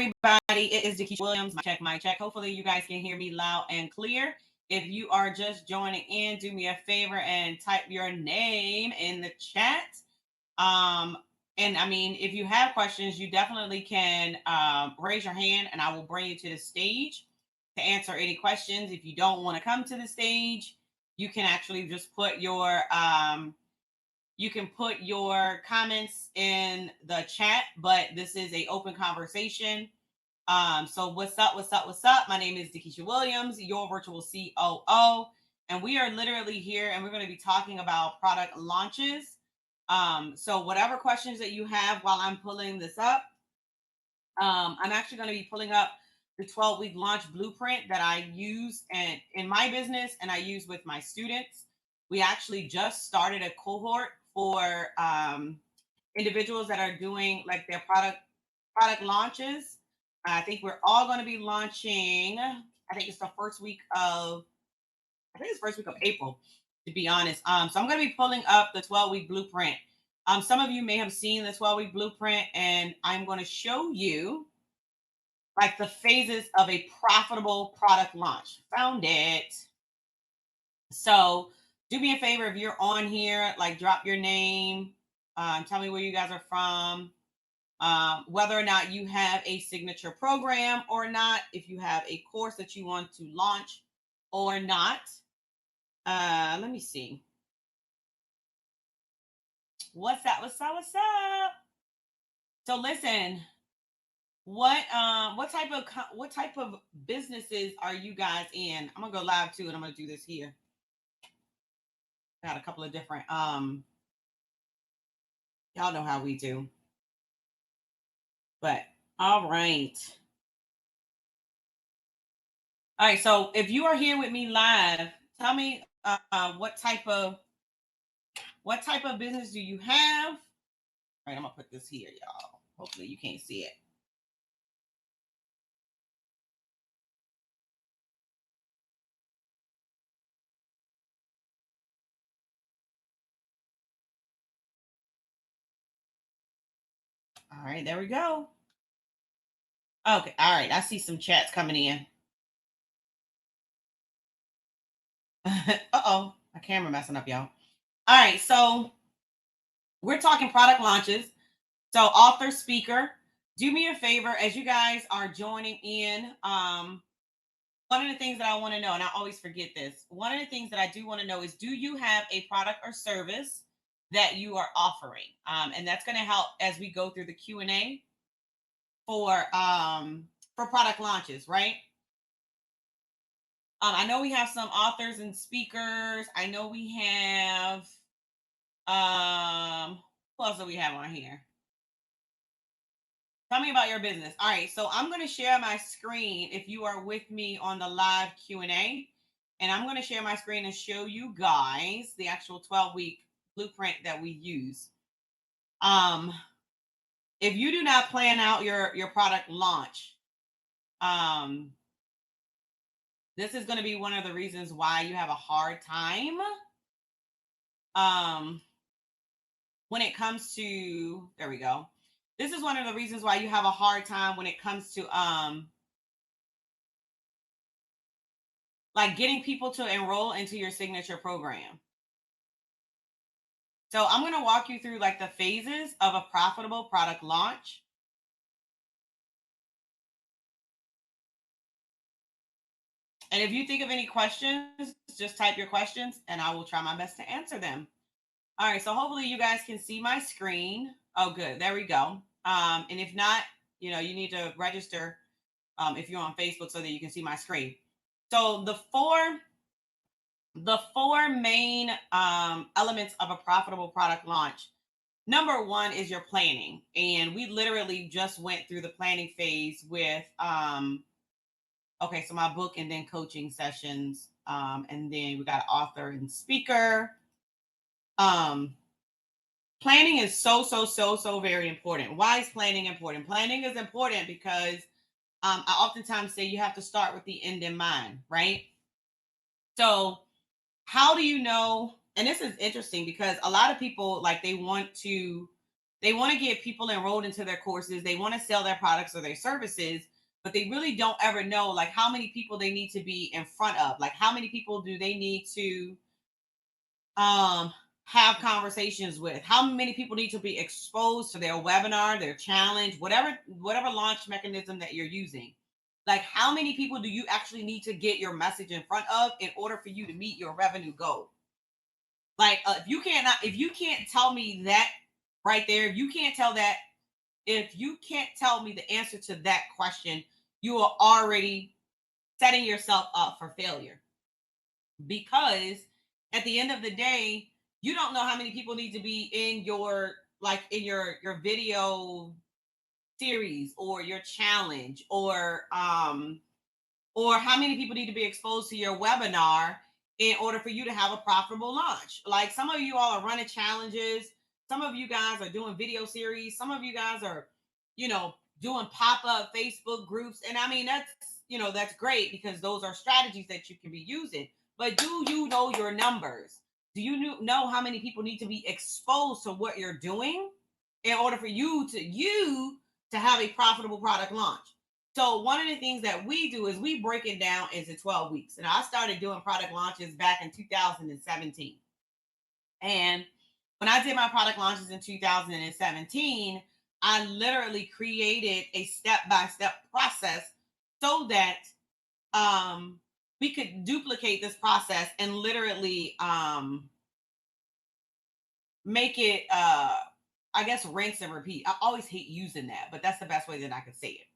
everybody. It is DeKesha Williams. My check. Hopefully, you guys can hear me loud and clear. If you are just joining in, do me a favor and type your name in the chat. And I mean, if you have questions, you definitely can raise your hand and I will bring you to the stage to answer any questions. If you don't want to come to the stage, you can actually just put your comments in the chat, but this is a open conversation. So what's up? My name is DeKesha Williams, your virtual COO, and we are literally here and we're going to be talking about product launches. So whatever questions that you have while I'm pulling this up, I'm actually going to be pulling up the 12-week launch blueprint that I use in my business and I use with my students. We actually just started a cohort for individuals that are doing like their product launches. I think we're all going to be launching. I think it's first week of April, to be honest. So I'm going to be pulling up the 12-week blueprint. Some of you may have seen the 12-week blueprint, and I'm going to show you like the phases of a profitable product launch. Found it. So do me a favor, if you're on here, like drop your name, tell me where you guys are from, whether or not you have a signature program or not, if you have a course that you want to launch or not. Let me see. What's up? So listen, what type of businesses are you guys in? I'm gonna go live too, and I'm gonna do this here. Got a couple of different y'all know how we do. But all right. All right, so if you are here with me live, tell me what type of business do you have? All right, I'm gonna put this here, y'all. Hopefully you can't see it. All right, there we go. Okay, all right, I see some chats coming in. Uh-oh, my camera messing up, y'all. All right, so we're talking product launches. So author, speaker, do me a favor as you guys are joining in. One of the things that I want to know, and I always forget this, one of the things that I do want to know is, do you have a product or service that you are offering? And that's going to help as we go through the Q&A for product launches, right? I know we have some authors and speakers. I know we have, who else do we have on here? Tell me about your business. All right, so I'm going to share my screen if you are with me on the live Q&A. And I'm going to share my screen and show you guys the actual 12-week blueprint that we use. If you do not plan out your product launch, this is going to be one of the reasons why you have a hard time when it comes to, there we go. This is one of the reasons why you have a hard time when it comes to like getting people to enroll into your signature program. So I'm going to walk you through like the phases of a profitable product launch. And if you think of any questions, just type your questions and I will try my best to answer them. All right, so hopefully you guys can see my screen. Oh, good. There we go. And if not, you need to register if you're on Facebook so that you can see my screen. So the four main elements of a profitable product launch. Number one is your planning. And we literally just went through the planning phase with, so my book and then coaching sessions. And then we got author and speaker. Planning is so very important. Why is planning important? Planning is important because I oftentimes say you have to start with the end in mind, right? So how do you know? And this is interesting because a lot of people, like, they want to They want to get people enrolled into their courses. They want to sell their products or their services, but they really don't ever know like how many people they need to be in front of. Like how many people do they need to um have conversations with? How many people need to be exposed to their webinar, their challenge, whatever launch mechanism that you're using? Like how many people do you actually need to get your message in front of in order for you to meet your revenue goal? Like if you can't tell me that right there, if you can't tell me the answer to that question, you are already setting yourself up for failure. Because at the end of the day, you don't know how many people need to be in your video series or your challenge, or how many people need to be exposed to your webinar in order for you to have a profitable launch. Like some of you all are running challenges, some of you guys are doing video series, some of you guys are, doing pop-up Facebook groups. And I mean, that's great because those are strategies that you can be using. But do you know your numbers? Do you know how many people need to be exposed to what you're doing in order for you to have a profitable product launch? So one of the things that we do is we break it down into 12 weeks. And I started doing product launches back in 2017. And when I did my product launches in 2017, I literally created a step-by-step process so that we could duplicate this process and literally make it I guess rinse and repeat. I always hate using that, but that's the best way that I could say it.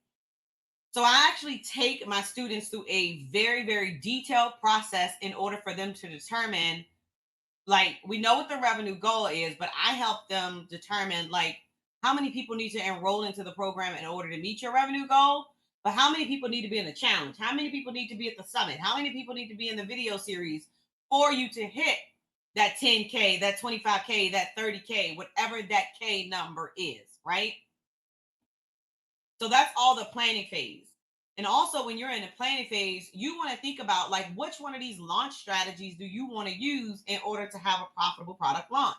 So I actually take my students through a very, very detailed process in order for them to determine, like, we know what the revenue goal is, but I help them determine, like, how many people need to enroll into the program in order to meet your revenue goal, but how many people need to be in the challenge? How many people need to be at the summit? How many people need to be in the video series for you to hit that 10K, that 25K, that 30K, whatever that K number is, right? So that's all the planning phase. And also, when you're in the planning phase, you want to think about like which one of these launch strategies do you want to use in order to have a profitable product launch?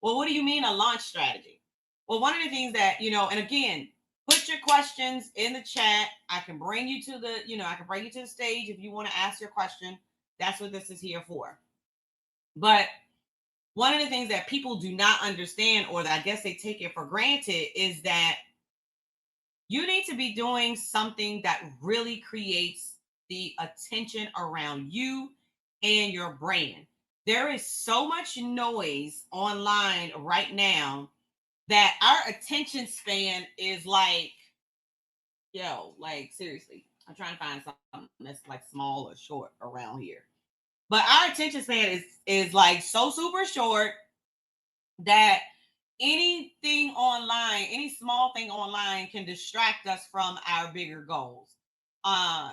Well, what do you mean a launch strategy? Well, one of the things that, and again, put your questions in the chat. I can bring you to the stage if you want to ask your question. That's what this is here for. But one of the things that people do not understand, or that I guess they take it for granted, is that you need to be doing something that really creates the attention around you and your brand. There is so much noise online right now that our attention span is like, like seriously, I'm trying to find something that's like small or short around here. But our attention span is like so super short that anything online, any small thing online can distract us from our bigger goals.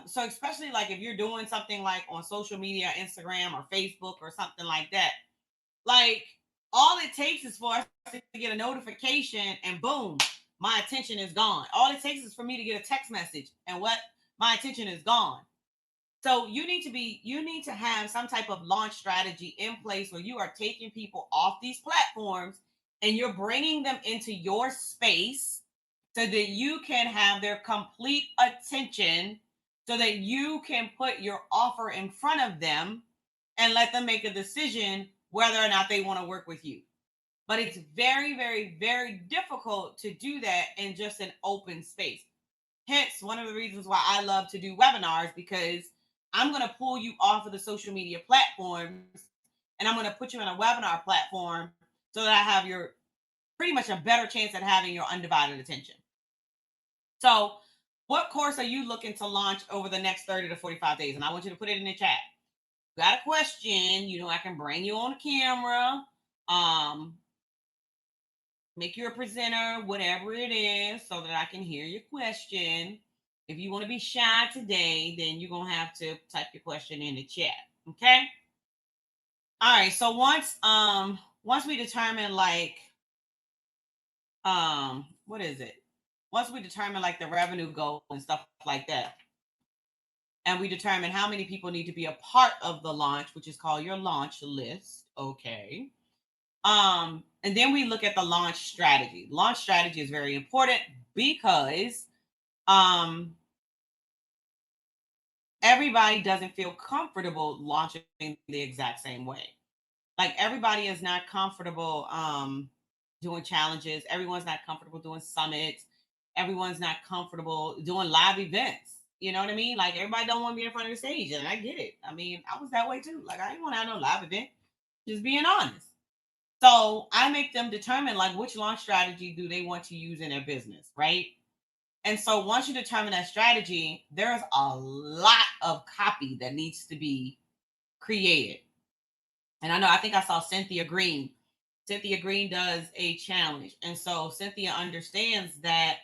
So especially like if you're doing something like on social media, Instagram or Facebook or something like that, like all it takes is for us to get a notification and boom, my attention is gone. All it takes is for me to get a text message and my attention is gone. So you need to have some type of launch strategy in place where you are taking people off these platforms and you're bringing them into your space so that you can have their complete attention, so that you can put your offer in front of them and let them make a decision whether or not they want to work with you. But it's very, very, very difficult to do that in just an open space. Hence, one of the reasons why I love to do webinars, because I'm going to pull you off of the social media platforms and I'm going to put you in a webinar platform so that I have your pretty much a better chance at having your undivided attention. So, what course are you looking to launch over the next 30 to 45 days? And I want you to put it in the chat. Got a question, I can bring you on camera, make you a presenter, whatever it is, so that I can hear your question. If you want to be shy today, then you're going to have to type your question in the chat. Okay. All right. So once we determine what is it? Once we determine like the revenue goal and stuff like that, and we determine how many people need to be a part of the launch, which is called your launch list. Okay. And then we look at the launch strategy. Launch strategy is very important because everybody doesn't feel comfortable launching the exact same way. Like everybody is not comfortable doing challenges. Everyone's not comfortable doing summits. Everyone's not comfortable doing live events. You know what I mean? Like everybody don't want to be in front of the stage, and I get it. I mean, I was that way too. Like I didn't want to have no live event. Just being honest. So I make them determine like which launch strategy do they want to use in their business, right? And so once you determine that strategy, there's a lot of copy that needs to be created. And I think I saw Cynthia Green. Cynthia Green does a challenge. And so Cynthia understands that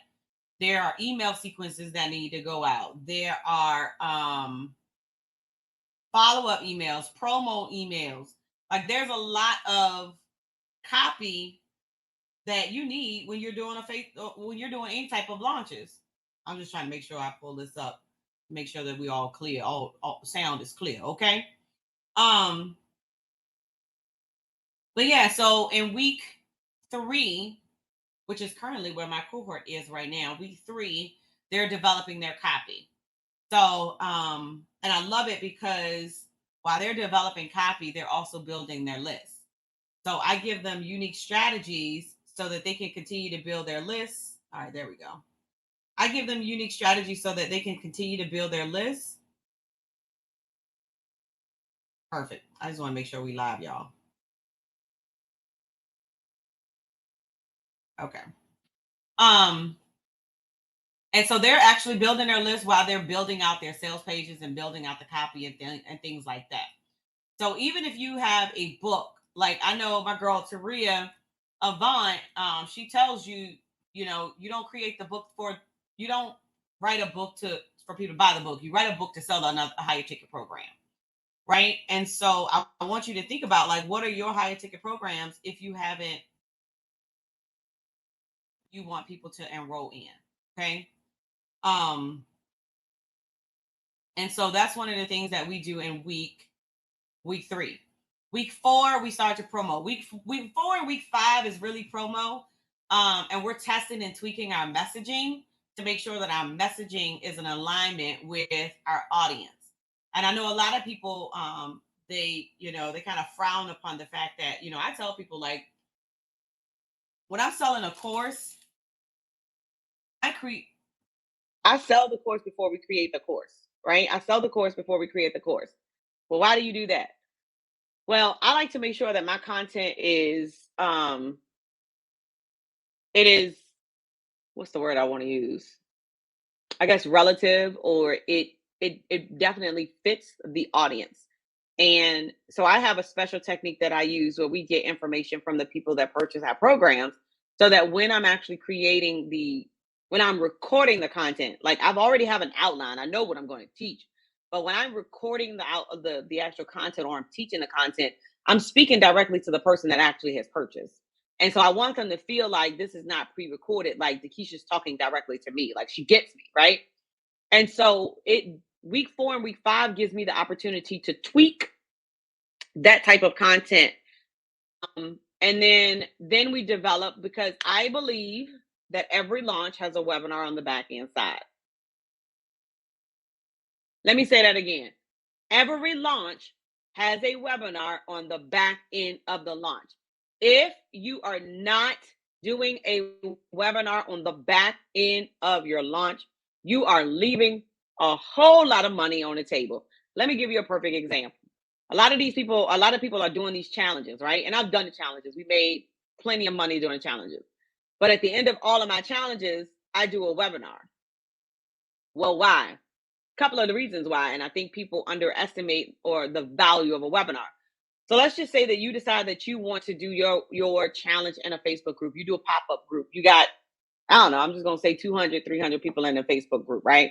there are email sequences that need to go out. There are follow-up emails, promo emails. Like there's a lot of copy that you need when you're doing when you're doing any type of launches. I'm just trying to make sure I pull this up, make sure that we all clear, all sound is clear, okay? Um, but yeah, so in week 3, which is currently where my cohort is right now, week 3, they're developing their copy. So, and I love it because while they're developing copy, they're also building their list. So I give them unique strategies so that they can continue to build their lists. All right, there we go. I give them unique strategies so that they can continue to build their lists. Perfect. I just want to make sure we live, y'all. Okay. And so they're actually building their list while they're building out their sales pages and building out the copy and things like that. So even if you have a book, like I know my girl Taria Avant, she tells you, you know, you don't create the book you don't write a book for people to buy the book. You write a book to sell a higher ticket program, right? And so I want you to think about like, what are your higher ticket programs if you haven't, you want people to enroll in, okay? Um, and so that's one of the things that we do in week 3. Week 4, we start to promo. Week 4 and week 5 is really promo. And we're testing and tweaking our messaging to make sure that our messaging is in alignment with our audience. And I know a lot of people, they kind of frown upon the fact that, I tell people like, when I'm selling a course, I sell the course before we create the course, right? I sell the course before we create the course. Well, why do you do that? Well, I like to make sure that my content is it is, what's the word I want to use? I guess relative, or it definitely fits the audience. And so I have a special technique that I use where we get information from the people that purchase our programs, so that when I'm actually when I'm recording the content, like I've already have an outline, I know what I'm going to teach. But when I'm recording the actual content, or I'm teaching the content, I'm speaking directly to the person that actually has purchased. And so I want them to feel like this is not pre-recorded, like DeKesha's talking directly to me, like she gets me, right? And so week 4 and week 5 gives me the opportunity to tweak that type of content. And then we develop, because I believe that every launch has a webinar on the back end side. Let me say that again. Every launch has a webinar on the back end of the launch. If you are not doing a webinar on the back end of your launch, you are leaving a whole lot of money on the table. Let me give you a perfect example. A lot of people are doing these challenges, right? And I've done the challenges. We made plenty of money doing challenges. But at the end of all of my challenges, I do a webinar. Well, why? Couple of the reasons why, and I think people underestimate or the value of a webinar. So let's just say that you decide that you want to do your challenge in a Facebook group. You do a pop-up group. You got, I don't know, I'm just going to say 200, 300 people in a Facebook group, right?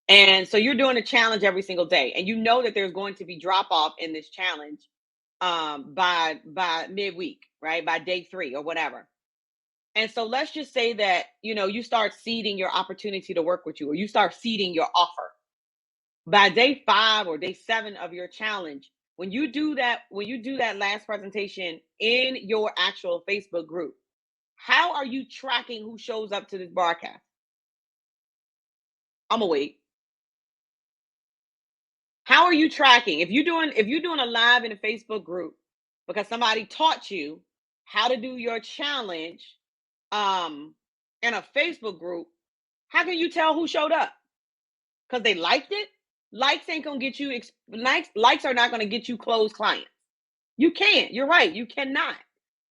And so you're doing a challenge every single day, and you know that there's going to be drop off in this challenge by midweek, right? By day 3 or whatever. And so let's just say that, you start seeding your opportunity to work with you, or you start seeding your offer. By day 5 or day 7 of your challenge, when you do that last presentation in your actual Facebook group, how are you tracking who shows up to this broadcast? I'm gonna wait. How are you tracking? If you're doing a live in a Facebook group because somebody taught you how to do your challenge um in a Facebook group, how can you tell who showed up? Because they liked it? Likes ain't gonna get you likes are not gonna get you closed clients. You can't. You're right. You cannot.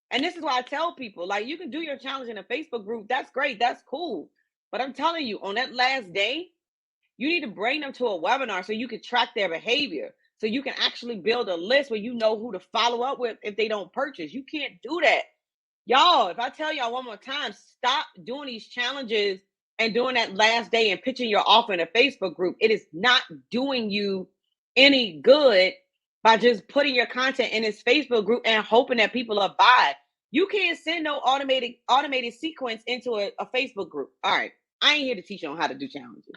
And this is why I tell people, like, you can do your challenge in a Facebook group. That's great. That's cool. But I'm telling you, on that last day, you need to bring them to a webinar so you can track their behavior. So you can actually build a list where you know who to follow up with if they don't purchase. You can't do that. Y'all, if I tell y'all one more time, stop doing these challenges and doing that last day and pitching your offer in a Facebook group. It is not doing you any good by just putting your content in this Facebook group and hoping that people will buy. You can't send no automated sequence into a Facebook group. All right. I ain't here to teach you on how to do challenges.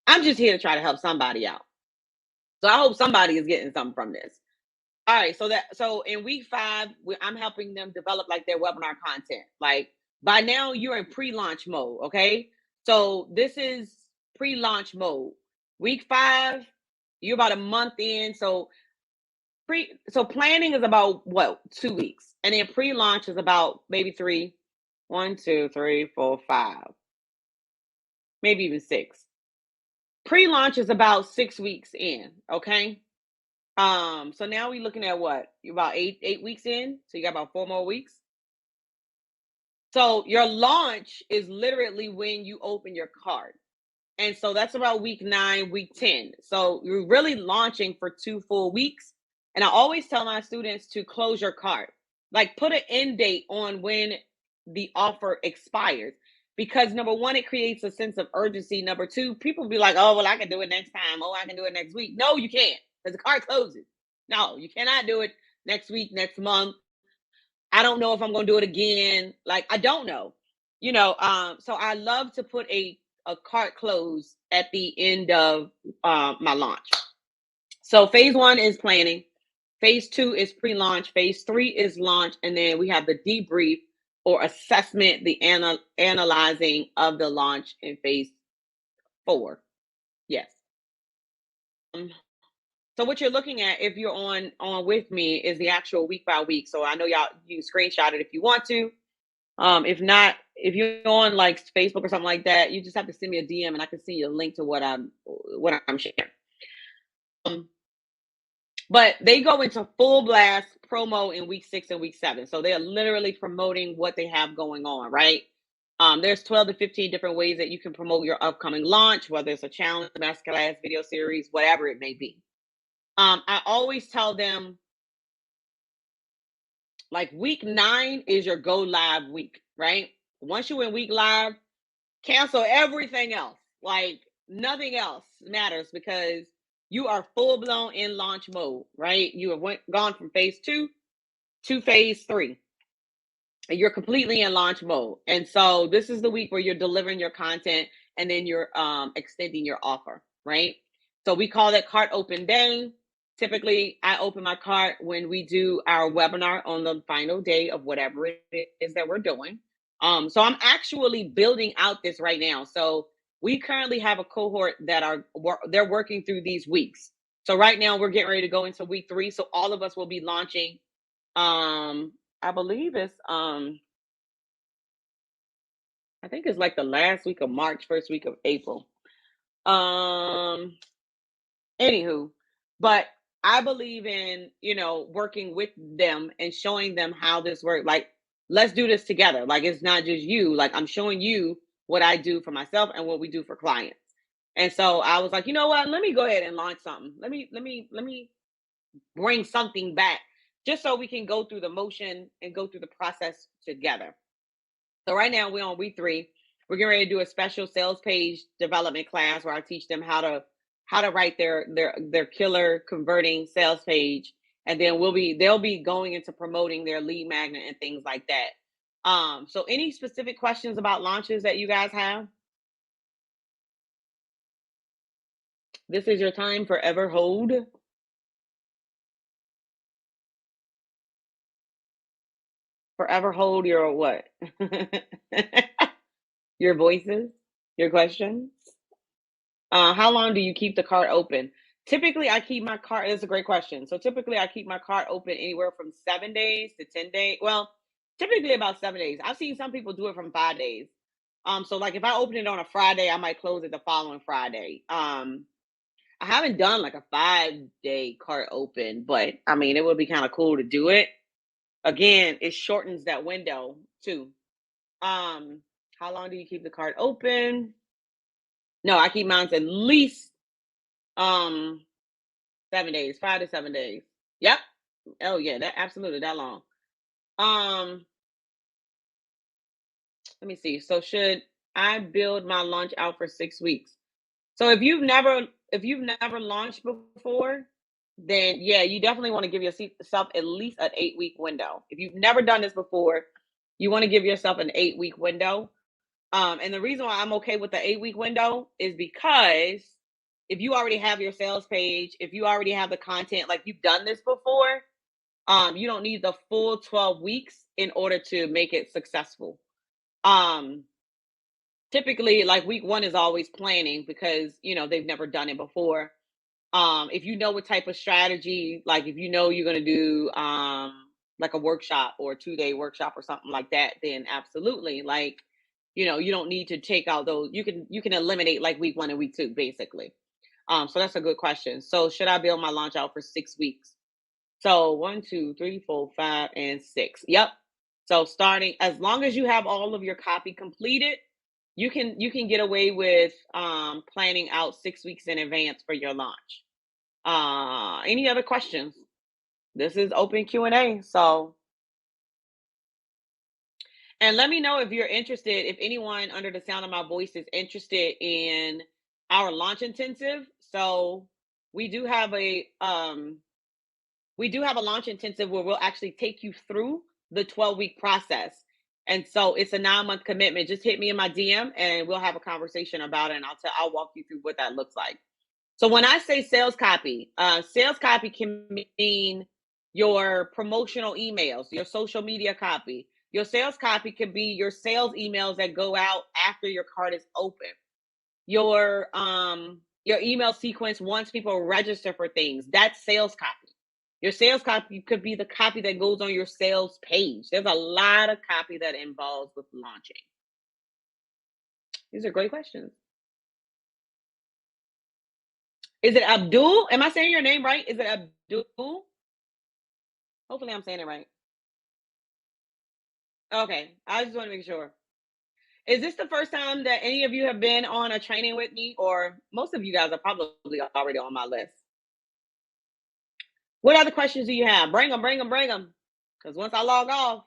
I'm just here to try to help somebody out. So I hope somebody is getting something from this. All right, so in week 5, I'm helping them develop like their webinar content. Like by now, you're in pre-launch mode. Okay, so this is pre-launch mode. Week 5, you're about a month in. So planning is about what 2 weeks, and then pre-launch is about maybe 3, 1, 2, 3, 4, 5, maybe even 6. Pre-launch is about 6 weeks in. Okay. So now we're looking at what? You're about eight weeks in. So you got about 4 more weeks. So your launch is literally when you open your cart. And so that's about week 9, week 10. So you're really launching for 2 full weeks. And I always tell my students to close your cart. Like put an end date on when the offer expires. Because number one, it creates a sense of urgency. Number two, people be like, oh, well, I can do it next time. Oh, I can do it next week. No, you can't, because the cart closes. No, you cannot do it next week, next month. I don't know if I'm going to do it again. Like, I don't know, so I love to put a cart close at the end of my launch. So phase 1 is planning. Phase 2 is pre-launch. Phase 3 is launch. And then we have the debrief or assessment, the analyzing of the launch in phase 4. Yes. So what you're looking at, if you're on with me, is the actual week by week. So I know y'all, you screenshot it if you want to. If not, if you're on like Facebook or something like that, you just have to send me a DM and I can send you a link to what I'm sharing. But they go into full blast promo in week 6 and week 7. So they're literally promoting what they have going on, right? There's 12 to 15 different ways that you can promote your upcoming launch, whether it's a challenge, masterclass, video series, whatever it may be. I always tell them, like, week 9 is your go live week, right? Once you're in week live, cancel everything else. Like, nothing else matters because you are full blown in launch mode, right? You have gone from phase 2 to phase 3. And you're completely in launch mode. And so this is the week where you're delivering your content and then you're extending your offer, right? So we call that cart open day. Typically, I open my cart when we do our webinar on the final day of whatever it is that we're doing. So I'm actually building out this right now. So we currently have a cohort that they're working through these weeks. So right now we're getting ready to go into week 3. So all of us will be launching. I believe it's I think it's like the last week of March, first week of April. Anywho, but I believe in, working with them and showing them how this works. Like, let's do this together. Like, it's not just you. Like, I'm showing you what I do for myself and what we do for clients. And so I was like, you know what? Let me go ahead and launch something. Let me bring something back just so we can go through the motion and go through the process together. So right now we're on week 3. We're getting ready to do a special sales page development class where I teach them how to write their killer converting sales page, and then they'll be going into promoting their lead magnet and things like that. So any specific questions about launches that you guys have? This is your time, forever hold. forever hold your what? Your voices? Your questions? How long do you keep the cart open? Typically, I keep my cart. It's a great question. So typically, I keep my cart open anywhere from 7 days to 10 days. Well, typically about 7 days. I've seen some people do it from 5 days. So like if I open it on a Friday, I might close it the following Friday. I haven't done like a 5 day cart open, but I mean, it would be kind of cool to do it. Again, it shortens that window too. Um, how long do you keep the cart open? No, I keep mine at least um 7 days, 5 to 7 days. Yep. Oh yeah, that absolutely that long. Um, let me see. So should I build my launch out for 6 weeks? So if you've never launched before, then yeah, you definitely want to give yourself at least an 8 week window. If you've never done this before, you want to give yourself an 8 week window. And the reason why I'm okay with the 8 week window is because if you already have your sales page, if you already have the content, like you've done this before, you don't need the full 12 weeks in order to make it successful. Um, typically, like week one is always planning because they've never done it before. If you know what type of strategy, like if you know you're gonna do like a workshop or a 2 day workshop or something like that, then absolutely, like you don't need to take out those. You can eliminate like week one and week two basically. So that's a good question. So should I build my launch out for 6 weeks? So one, two, three, four, five, and six. Yep. So starting as long as you have all of your copy completed, you can get away with planning out 6 weeks in advance for your launch. Any other questions? This is open Q&A. So, and let me know if you're interested, if anyone under the sound of my voice is interested in our launch intensive. So, we do have a launch intensive where we'll actually take you through the 12-week process. And so it's a 9 month commitment. Just hit me in my DM and we'll have a conversation about it and I'll walk you through what that looks like. So when I say sales copy can mean your promotional emails, your social media copy. Your sales copy could be your sales emails that go out after your cart is open. Your email sequence once people register for things. That's sales copy. Your sales copy could be the copy that goes on your sales page. There's a lot of copy that involves with launching. These are great questions. Is it Abdul? Am I saying your name right? Is it Abdul? Hopefully I'm saying it right. Okay. I just want to make sure. Is this the first time that any of you have been on a training with me? Or most of you guys are probably already on my list. What other questions do you have? Bring them, bring them, bring them. Because once I log off,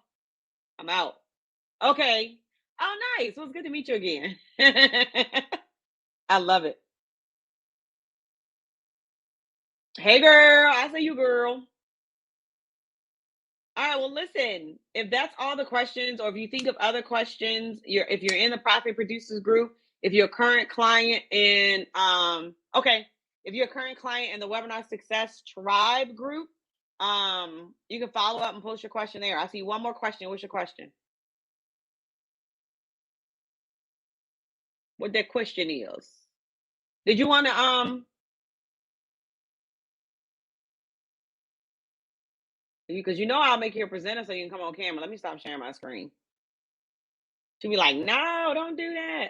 I'm out. Okay. Oh, nice. Well, it's good to meet you again. I love it. Hey, girl. I see you, girl. All right. Well, listen. If that's all the questions, or if you think of other questions, if you're in the Profit Producers group, if you're a current client in if you're a current client in the Webinar Success Tribe group, you can follow up and post your question there. I see one more question. What's your question? What that question is? Did you want to because I'll make you a presenter so you can come on camera. Let me stop sharing my screen. She'll be like, no, don't do that.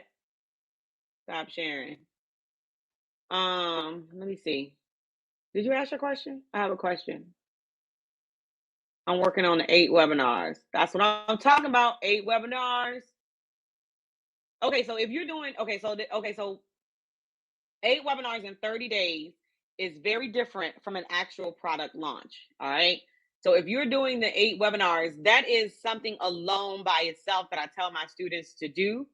Stop sharing. Let me see. Did you ask your question? I have a question. I'm working on the 8 webinars. That's what I'm talking about. 8 webinars. Okay, so if you're doing so 8 webinars in 30 days is very different from an actual product launch. All right. So if you're doing the 8 webinars, that is something alone by itself that I tell my students to do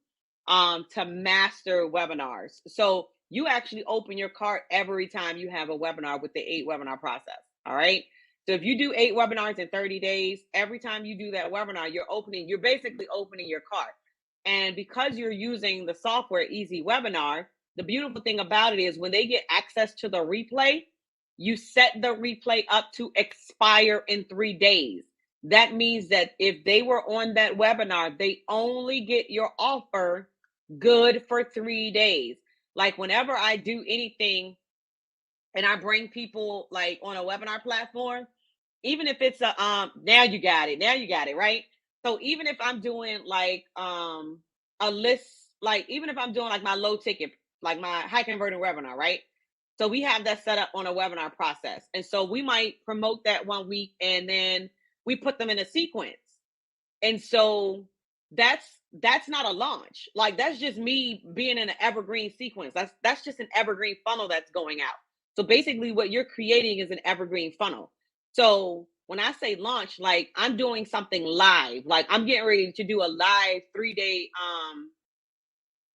to master webinars. So you actually open your cart every time you have a webinar with the 8 webinar process. All right. So if you do 8 webinars in 30 days, every time you do that webinar, you're basically opening your cart. And because you're using the software Easy Webinar, the beautiful thing about it is when they get access to the replay, you set the replay up to expire in 3 days. that means that if they were on that webinar, they only get your offer good for 3 days. Like whenever I do anything and I bring people like on a webinar platform, even if it's a now you got it, right? So even if I'm doing like a list, like even if I'm doing like my low ticket, like my high converting webinar, right? So we have that set up on a webinar process. And so we might promote that one week and then we put them in a sequence. And so that's not a launch. Like that's just me being in an evergreen sequence. That's just an evergreen funnel that's going out. So basically what you're creating is an evergreen funnel. So when I say launch, like I'm doing something live, like I'm getting ready to do a live 3-day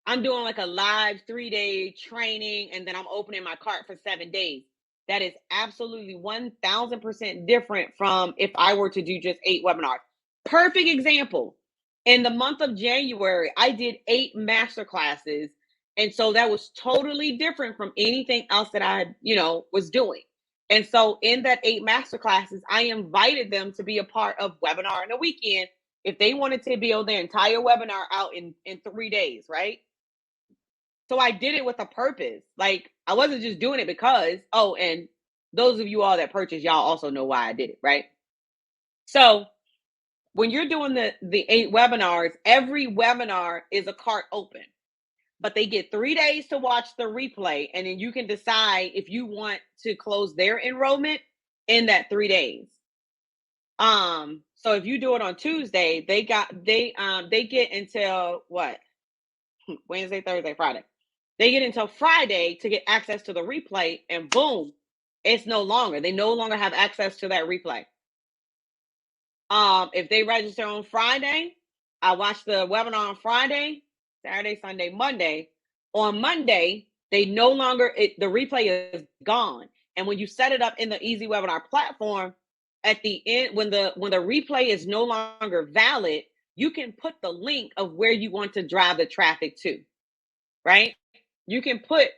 I'm doing like a live 3-day training and then I'm opening my cart for 7 days. That is absolutely 1000% different from if I were to do just 8 webinars. Perfect example. In the month of January, I did 8 master classes. And so that was totally different from anything else that I, was doing. And so in that 8 master classes, I invited them to be a part of webinar in a weekend if they wanted to build their entire webinar out in 3 days, right? So I did it with a purpose. Like I wasn't just doing it because, and those of you all that purchase, y'all also know why I did it, right? So when you're doing the 8 webinars, every webinar is a cart open, but they get 3 days to watch the replay. And then you can decide if you want to close their enrollment in that 3 days. So if you do it on Tuesday, they get until what? Wednesday, Thursday, Friday. They get until Friday to get access to the replay, and boom, it's no longer. They no longer have access to that replay. If they register on Friday, I watch the webinar on Friday, Saturday, Sunday, Monday. On Monday, they no longer the replay is gone. And when you set it up in the Easy Webinar platform, at the end, when the replay is no longer valid, you can put the link of where you want to drive the traffic to, right? You can put,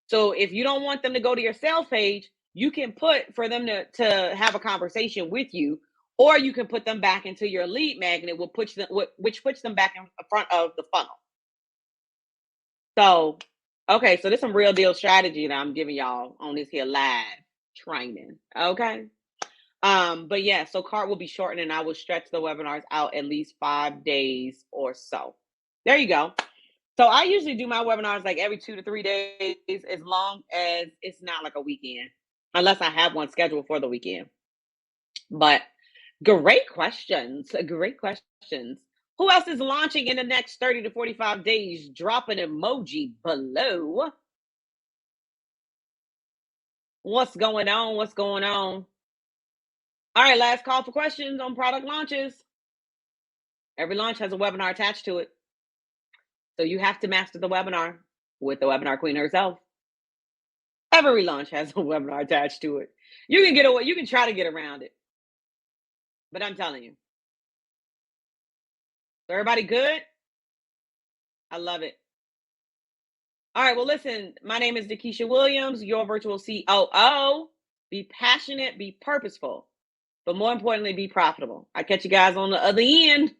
so if you don't want them to go to your sales page, you can put for them to have a conversation with you, or you can put them back into your lead magnet, which puts them back in front of the funnel. So, okay, so there's some real deal strategy that I'm giving y'all on this here live training. Okay. But yeah, so cart will be shortened and I will stretch the webinars out at least 5 days or so. There you go. So I usually do my webinars like every 2 to 3 days, as long as it's not like a weekend, unless I have one scheduled for the weekend. But great questions. Great questions. Who else is launching in the next 30 to 45 days? Drop an emoji below. What's going on? What's going on? All right, last call for questions on product launches. Every launch has a webinar attached to it. So you have to master the webinar with the webinar queen herself. Every launch has a webinar attached to it. You can get away, you can try to get around it. But I'm telling you. So everybody good? I love it. All right, well, listen, my name is DeKesha Williams, your virtual COO. Be passionate, be purposeful, but more importantly, be profitable. I catch you guys on the other end.